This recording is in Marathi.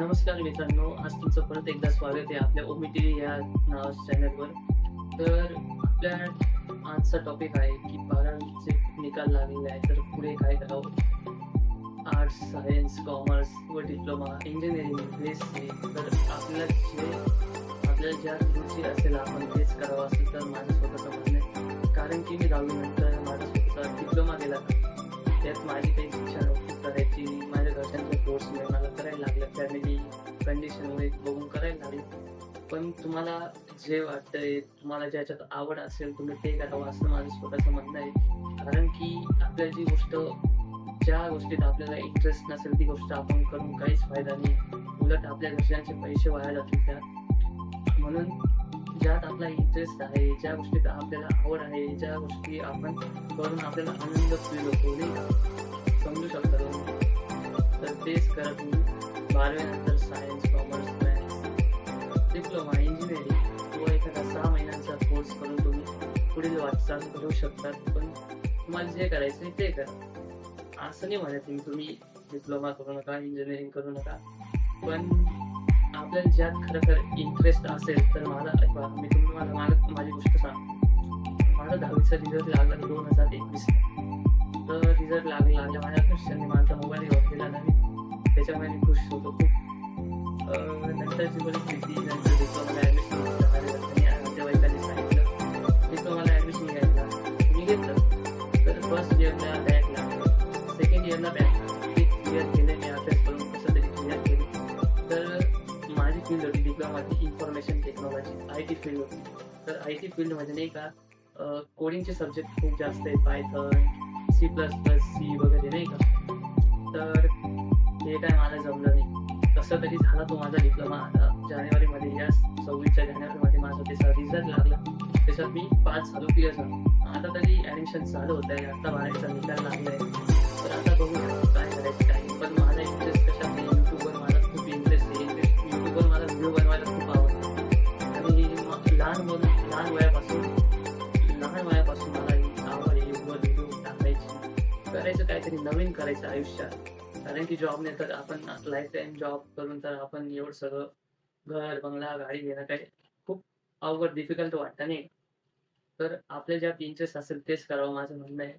नमस्कार मित्रांनो, आज तुमचं परत एकदा स्वागत आहे आपल्या ओमी या नावाच्या चॅनलवर. तर आपल्या आजचा टॉपिक आहे की 12वीचे निकाल लागलेले आहे, तर पुढे काय करावं? आर्ट्स, सायन्स, कॉमर्स व डिप्लोमा, इंजिनिअरिंग, BSc. तर आपल्याला ज्या रुची असेल आपण तेच करावं असं तर माझं स्वतःचं म्हणणं आहे. कारण की मी 10वी नंतर माझा स्वतःचा डिप्लोमा केला. त्यात माझी काही इच्छा नव्हती करायची. माझ्या घरच्यांच्या फोर्समुळे मला करायला लागलं. फॅमिली कंडिशनमुळे बघून करायला लागलं. पण तुम्हाला जे वाटतंय, तुम्हाला ज्याच्यात आवड असेल, तुम्ही ते करावं असं माझं स्वतःचं म्हणणं आहे. कारण की आपल्याला ज्या गोष्टीत आपल्याला इंटरेस्ट नसेल, ती गोष्ट आपण करून काहीच फायदा नाही. उलट आपल्या घरच्यांचे पैसे वाया जातील त्यात. म्हणून ज्यात आपला इंटरेस्ट आहे, ज्या गोष्टीत आपल्याला आवड आहे, ज्या गोष्टी आपण करून आपल्याला आनंद फील होतो, नाही का? समजू शकता तुम्ही. तर तेच करा तुम्ही. 12वी नंतर science, commerce, maths, diploma, engineering किंवा एखादा 6 महिन्यांचा कोर्स करून तुम्ही पुढील वाटचाल करू शकतात. पण तुम्हाला जे करायचं आहे ते करा. असं नाही म्हणत की तुम्ही डिप्लोमा करू नका, इंजिनिअरिंग करू नका. पण आपल्याला ज्यात खरोखर इंटरेस्ट असेल तर मी तुम्हाला माझी गोष्ट सांगतो. माझा 10वीचा रिझल्ट लागला 2021ला. तर रिझल्ट लागल्या माझ्या घरच्यांनी माझा मोबाईल घेऊन दिला नवीन. त्याच्यामुळे मी खुश होतो खूप. नंतरची परिस्थिती नंतर डिप्लोमाला ॲडमिशन घेतलं. माझ्या घरच्यांनी नातेवाईकांनी सांगितलं डिप्लोमाला ॲडमिशन घ्यायला. मी घेतलं. तर फर्स्ट इयरला बॅक लागलं. सेकंड इयरला बॅक लागलं. ते क्लिअर केले मी अभ्यास करून कसं तरी क्लिअर केले. तर माझी फील्ड होती डिप्लोमाची इन्फॉर्मेशन टेक्नॉलॉजी, आय-टी फील्ड होती. तर आय-टी फील्डमध्ये नाही का कोडिंगचे सब्जेक्ट खूप जास्त आहेत. पायथन, सी वगैरे नाही का. तर ते काय मला जमलं नाही. कसं तरी झाला तो माझा डिप्लोमा. आता जानेवारीमध्ये या 26च्या जानेवारीमध्ये माझा त्याचा रिझल्ट लागला. त्याच्यात मी पास झालो, क्लिअर झालो. आता तरी ॲडमिशन चालू होत आहे. आता 12वीचा निकाल लागलाय. तर आता बघूया काय करायचं काय नाही. पण माझा इंटरेस्ट कशात आहे, YouTubeवर माझा खूप इंटरेस्ट आहे. YouTubeवर मला व्हिडिओ बनवायला खूप आवडतं. आणि लहान वयापासून मला ही आवड आहे YouTubeवर व्हिडिओ टाकायची. करायचं काहीतरी नवीन करायचं आयुष्यात. कारण की जॉबने तर आपण लाईफ टाईम जॉब करून तर आपण एवढं सगळं घर, बंगला, गाडी घेणं काही खूप अवघड डिफिकल्ट वाटतं नाही. तर आपल्या ज्यात इंटरेस्ट असेल तेच करावं माझं म्हणणं आहे.